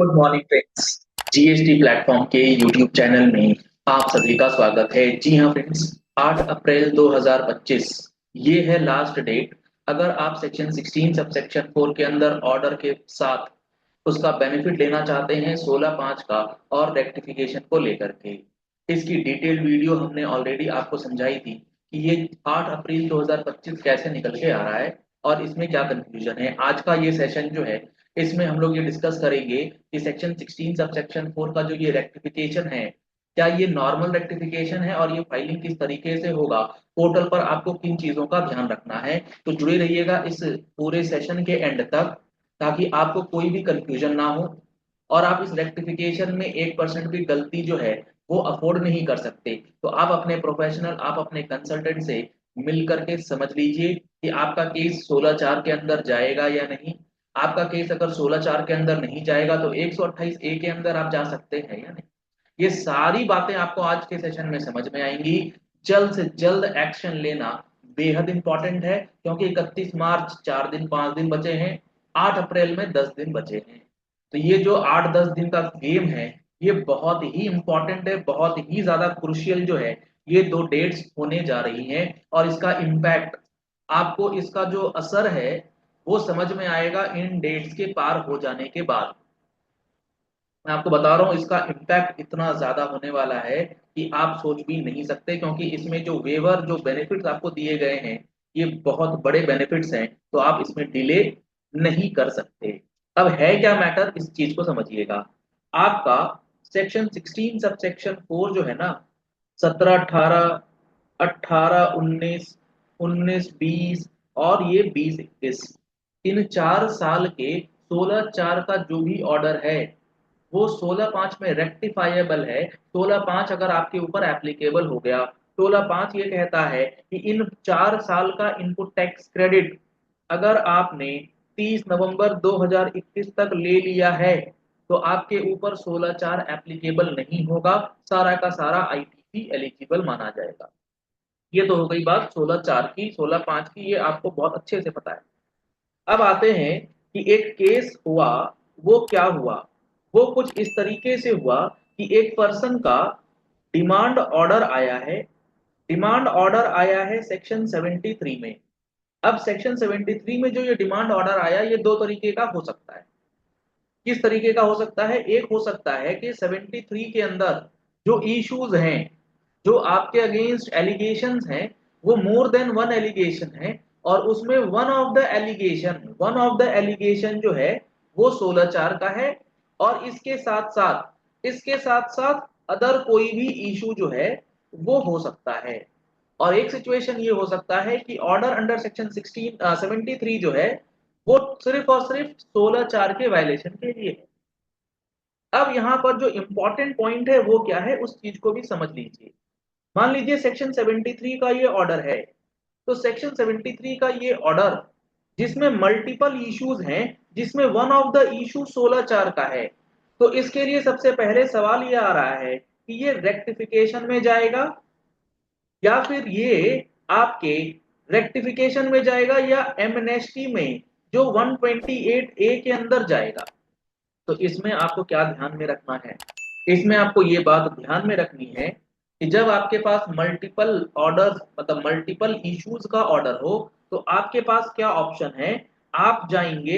Good morning friends. GST platform के YouTube channel में आप सभी का स्वागत है। जी हाँ फ्रेंड्स, 8 अप्रैल 2025 ये है लास्ट डेट। अगर आप सेक्शन 16 सब सेक्शन 4 के अंदर ऑर्डर के साथ उसका बेनिफिट लेना चाहते हैं 16/5 का और रेक्टिफिकेशन को लेकर के, इसकी डिटेल्ड वीडियो हमने ऑलरेडी आपको समझाई थी कि ये 8 अप्रैल 2025 कैसे निकल के आ रहा है और इसमें क्या कंफ्यूजन है। आज का ये सेशन जो है इसमें हम लोग ये डिस्कस करेंगे कि सेक्शन 16 सब सेक्शन 4 का जो ये रेक्टिफिकेशन है, क्या ये नॉर्मल रेक्टिफिकेशन है और ये फाइलिंग किस तरीके से होगा, पोर्टल पर आपको किन चीजों का ध्यान रखना है। तो जुड़े रहिएगा इस पूरे सेशन के एंड तक ताकि आपको कोई भी कंफ्यूजन ना हो और आप इस रेक्टिफिकेशन में 1% भी गलती जो है वो अफोर्ड नहीं कर सकते। तो आप अपने प्रोफेशनल, आप अपने कंसल्टेंट से मिल करके समझ लीजिए कि आपका केस 16/4 के अंदर जाएगा या नहीं। आपका केस अगर 16/4 के अंदर नहीं जाएगा तो 128A के अंदर आप जा सकते हैं या नहीं। ये सारी बातें आपको आज के सेशन में समझ में आएंगी। जल्द से जल्द एक्शन लेना बेहद इंपॉर्टेंट है क्योंकि 31 मार्च 4 दिन 5 दिन बचे हैं, 8 अप्रैल में 10 दिन बचे हैं। तो ये जो 8-10 दिन का गेम है ये बहुत ही इंपॉर्टेंट है, बहुत ही ज्यादा क्रुशियल जो है। ये दो डेट्स होने जा रही हैं और इसका इम्पैक्ट, आपको इसका जो असर है वो समझ में आएगा इन डेट्स के पार हो जाने के बाद। मैं आपको बता रहा हूँ इसका इम्पैक्ट इतना ज्यादा होने वाला है कि आप सोच भी नहीं सकते, क्योंकि इसमें जो वेवर जो बेनिफिट्स आपको दिए गए हैं ये बहुत बड़े बेनिफिट्स हैं। तो आप इसमें डिले नहीं कर सकते। अब है क्या मैटर, इस चीज को समझिएगा। आपका सेक्शन 16 सब सेक्शन 4 जो है ना, 17 18 18 19 19 20 और ये 20 21, इन 4 साल के 16/4 का जो भी ऑर्डर है वो 16/5 में रेक्टिफाइबल है। 16/5 अगर आपके ऊपर एप्लीकेबल हो गया, 16/5 ये कहता है कि इन 4 साल का इनपुट टैक्स क्रेडिट अगर आपने 30 नवंबर 2021 तक ले लिया है तो आपके ऊपर 16/4 एप्लीकेबल नहीं होगा, सारा का सारा आईटीसी एलिजिबल माना जाएगा। ये तो हो गई बात 16/4 की। 16/5 की ये आपको बहुत अच्छे से पता है। अब आते हैं कि एक केस हुआ, वो क्या हुआ। वो कुछ इस तरीके से हुआ कि एक पर्सन का डिमांड ऑर्डर आया है। डिमांड ऑर्डर आया है सेक्शन 73 में। अब सेक्शन 73 में जो ये डिमांड ऑर्डर आया ये दो तरीके का हो सकता है। किस तरीके का हो सकता है, एक हो सकता है कि 73 के अंदर जो इश्यूज हैं, जो आपके अगेंस्ट एलिगेशंस हैं, वो मोर देन वन एलिगेशन है और उसमें वन ऑफ द एलिगेशन जो है वो 16/4 का है। और इसके साथ साथ अदर कोई भी इशू जो है वो हो सकता है। और एक सिचुएशन ये हो सकता है कि ऑर्डर अंडर सेक्शन 73 जो है वो सिर्फ और सिर्फ 16/4 के वायलेशन के लिए है। अब यहाँ पर जो इंपॉर्टेंट पॉइंट है वो क्या है, उस चीज को भी समझ लीजिए। मान लीजिए सेक्शन 73 का ये ऑर्डर है, तो सेक्शन 73 का ये ऑर्डर जिसमें मल्टीपल इश्यूज हैं, जिसमें वन ऑफ द इशू 16/4 का है, तो इसके लिए सबसे पहले सवाल ये आ रहा है कि ये रेक्टिफिकेशन में जाएगा या फिर ये आपके रेक्टिफिकेशन में जाएगा या एमनेस्टी में जो 128A के अंदर जाएगा। तो इसमें आपको क्या ध्यान में रखना है, इसमें आपको ये बात ध्यान में रखनी है कि जब आपके पास मल्टीपल ऑर्डर मतलब मल्टीपल इश्यूज का ऑर्डर हो तो आपके पास क्या ऑप्शन है, आप जाएंगे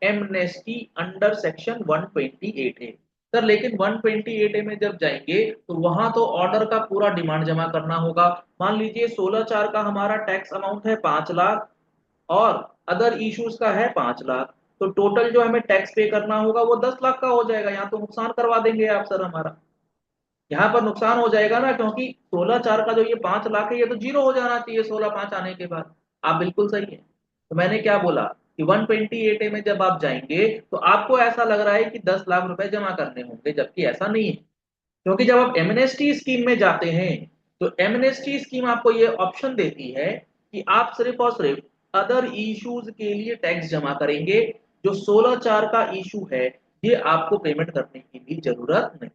amnesty under section 128A। Sir लेकिन 128A में जब जाएंगे तो वहां तो ऑर्डर का पूरा डिमांड जमा करना होगा। मान लीजिए 16/4 का हमारा टैक्स अमाउंट है 5 लाख और अदर इश्यूज का है 5 लाख, तो टोटल जो हमें टैक्स पे करना होगा वो 10 लाख का हो जाएगा। यहाँ तो नुकसान करवा देंगे आप सर हमारा, यहाँ पर नुकसान हो जाएगा ना, क्योंकि 16/4 का जो ये 5 लाख है ये तो जीरो हो जाना चाहिए 16/5 आने के बाद। आप बिल्कुल सही है। तो मैंने क्या बोला कि 128A में जब आप जाएंगे तो आपको ऐसा लग रहा है कि 10 लाख रुपए जमा करने होंगे, जबकि ऐसा नहीं है। क्योंकि जब आप एमनेस्टी स्कीम में जाते हैं तो एमनेस्टी स्कीम आपको ये ऑप्शन देती है कि आप सिर्फ और सिर्फ अदर इश्यूज के लिए टैक्स जमा करेंगे। जो 16/4 का इशू है ये आपको पेमेंट करने की भी जरूरत नहीं।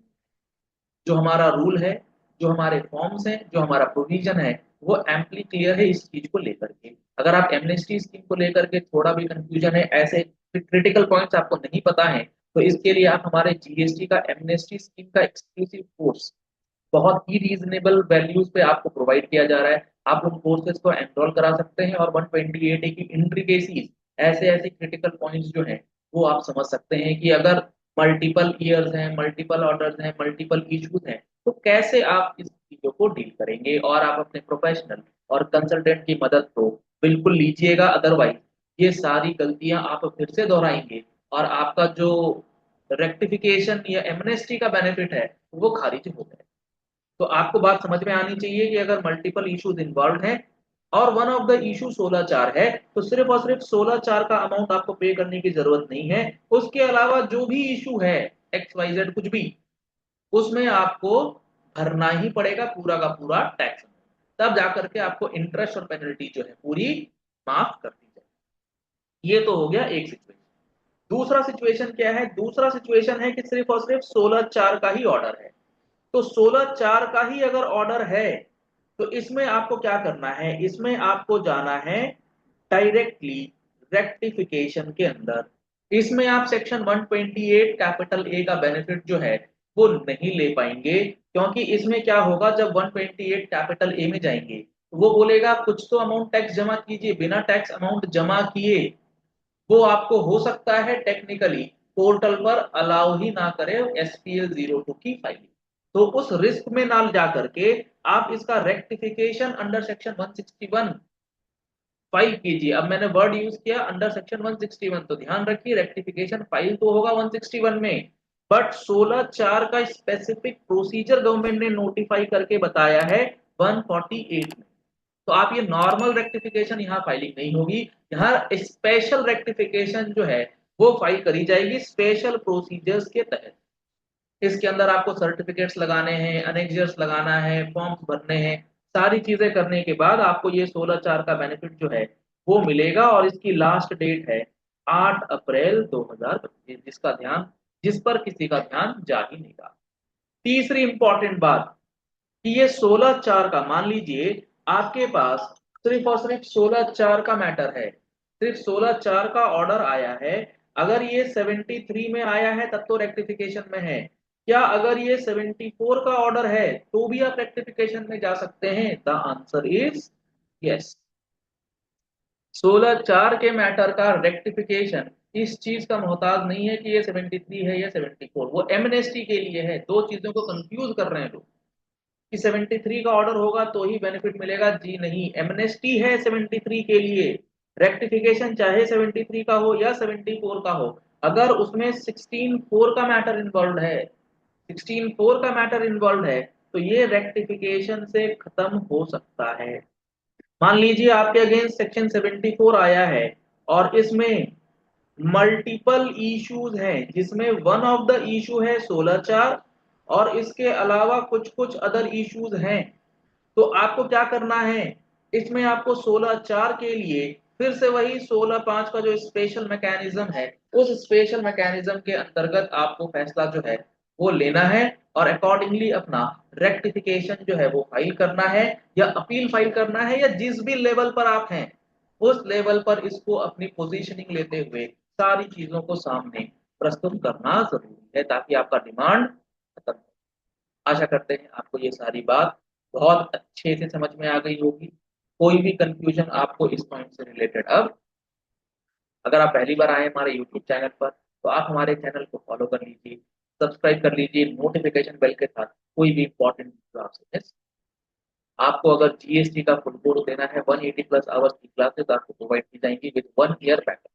जो हमारा रूल है, जो हमारे फॉर्म्स हैं, जो हमारा प्रोविजन है वो एम्पली क्लियर है इस चीज को लेकर के। अगर आप एमनेस्टी स्कीम को लेकर के थोड़ा भी कंफ्यूजन है, ऐसे क्रिटिकल पॉइंट्स आपको नहीं पता है, तो इसके लिए आप हमारे जीएसटी का एमनेस्टी स्कीम का एक्सक्लूसिव कोर्स बहुत ही रीजनेबल वैल्यूज पे आपको प्रोवाइड किया जा रहा है। आप उन कोर्सेज को एनरोल करा सकते हैं और 128 की इंट्रिकेसीज, ऐसे ऐसे क्रिटिकल पॉइंट्स जो हैं वो आप समझ सकते हैं कि अगर मल्टीपल ईयर्स हैं, मल्टीपल ऑर्डर्स हैं, मल्टीपल इश्यूज हैं, तो कैसे आप इस चीजों को डील करेंगे। और आप अपने प्रोफेशनल और कंसल्टेंट की मदद को बिल्कुल लीजिएगा, अदरवाइज ये सारी गलतियां आप फिर से दोहराएंगे और आपका जो रेक्टिफिकेशन या एमनेस्टी का बेनिफिट है वो खारिज हो जाए। तो आपको बात समझ में आनी चाहिए कि अगर मल्टीपल इश्यूज इन्वॉल्व हैं और वन ऑफ द इशू 16/4 है, तो सिर्फ और सिर्फ 16/4 का अमाउंट आपको पे करने की जरूरत नहीं है। उसके अलावा जो भी इशू है, एक्स वाई जेड कुछ भी, उसमें आपको भरना ही पड़ेगा पूरा का पूरा टैक्स। तब जाकर के आपको इंटरेस्ट और पेनल्टी जो है पूरी माफ कर दी जाए। ये तो हो गया एक सिचुएशन। दूसरा सिचुएशन क्या है? दूसरा सिचुएशन है कि सिर्फ और सिर्फ 16/4 का ही ऑर्डर है। तो 16/4 का ही अगर ऑर्डर है तो इसमें आपको क्या करना है? इसमें आपको जाना है डायरेक्टली रेक्टिफिकेशन के अंदर। इसमें आप सेक्शन 128 कैपिटल ए का बेनिफिट जो है वो नहीं ले पाएंगे, क्योंकि इसमें क्या होगा, जब 128 कैपिटल ए में जाएंगे तो वो बोलेगा कुछ तो अमाउंट टैक्स जमा कीजिए। बिना टैक्स अमाउंट जमा किए वो आपको हो सकता है टेक्निकली पोर्टल पर अलाउ ही ना करे SPL 02 की फाइलिंग। तो उस रिस्क में ना जा करके आप इसका रेक्टिफिकेशन अंडर सेक्शन 161 फाइल कीजिए। अब मैंने वर्ड यूज किया अंडर सेक्शन 161, तो ध्यान रखिए रेक्टिफिकेशन फाइल तो होगा 161 में, बट 16/4 का स्पेसिफिक प्रोसीजर गवर्नमेंट ने नोटिफाई करके बताया है 148 में। तो आप ये नॉर्मल रेक्टिफिकेशन यहाँ फाइलिंग नहीं होगी, यहाँ स्पेशल रेक्टिफिकेशन जो है वो फाइल करी जाएगी स्पेशल प्रोसीजर्स के तहत। इसके अंदर आपको सर्टिफिकेट्स लगाने हैं, अनेक्जर्स लगाना है, फॉर्म्स भरने हैं। सारी चीजें करने के बाद आपको ये 16/4 का बेनिफिट जो है वो मिलेगा। और इसकी लास्ट डेट है 8 अप्रैल 2025, जिस पर किसी का ध्यान जा ही नहीं रहा। तीसरी इंपॉर्टेंट बात कि ये 16/4 का, मान लीजिए आपके पास सिर्फ और सिर्फ 16/4 का मैटर है, सिर्फ 16/4 का ऑर्डर आया है। अगर ये 73 में आया है तब तो रेक्टिफिकेशन में है। क्या अगर ये 74 का ऑर्डर है तो भी आप रेक्टिफिकेशन में जा सकते हैं? The answer is yes. 16/4 के मैटर का रेक्टिफिकेशन इस चीज का मोहताज नहीं है कि ये 73 है या 74, वो एमनेस्टी के लिए है। दो चीजों को कंफ्यूज कर रहे हैं लोग कि 73 का ऑर्डर होगा तो ही बेनिफिट मिलेगा। जी नहीं, एमनेस्टी है 73 के लिए। रेक्टिफिकेशन चाहे 73 का हो या 74 का हो, अगर उसमें 16(4) का मैटर इन्वॉल्व है, 16(4) का मैटर इन्वॉल्व है, तो ये रेक्टिफिकेशन से खत्म हो सकता है। मान लीजिए आपके अगेंस्ट सेक्शन 74 आया है और इसमें मल्टीपल इश्यूज हैं, जिसमें वन ऑफ द इशू है 16/4 और इसके अलावा कुछ कुछ अदर इश्यूज हैं। तो आपको क्या करना है? इसमें आपको 16/4 के लिए फिर से वही 16/5 का जो स्पेशल मैकेनिज्म है, उस स्पेशल मैकेनिज्म के अंतर्गत आपको फैसला जो है वो लेना है और अकॉर्डिंगली अपना रेक्टिफिकेशन जो है वो फाइल करना है या अपील फाइल करना है, या जिस भी लेवल पर आप हैं उस लेवल पर इसको अपनी पोजीशनिंग लेते हुए सारी चीजों को सामने प्रस्तुत करना जरूरी है, ताकि आपका डिमांड खत्म हो। आशा करते हैं आपको ये सारी बात बहुत अच्छे से समझ में आ गई होगी। कोई भी कंफ्यूजन आपको इस पॉइंट से रिलेटेड, अब अगर आप पहली बार आए हमारे यूट्यूब चैनल पर तो आप हमारे चैनल को फॉलो कर लीजिए, सब्सक्राइब कर लीजिए नोटिफिकेशन बेल के साथ। कोई भी इंपॉर्टेंट वीडियो आपसे मिस, आपको अगर जीएसटी का फुल कोर्स देना है 180 प्लस आवर्स की क्लासेस आपको प्रोवाइड की जाएंगी विद 1 ईयर बैकअप।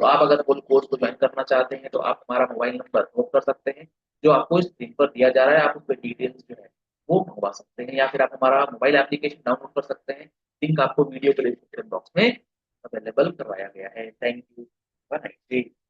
तो आप अगर फुल कोर्स को ज्वाइन करना चाहते हैं तो आप हमारा मोबाइल नंबर नोट कर सकते हैं, जो आपको इस स्क्रीन पर दिया जा रहा है। आप उस पर डिटेल्स जो है वो मंगवा सकते हैं, या फिर आप हमारा मोबाइल एप्लीकेशन डाउनलोड कर सकते हैं। लिंक आपको वीडियो के डिस्क्रिप्शन बॉक्स में अवेलेबल करवाया गया है। Thank you.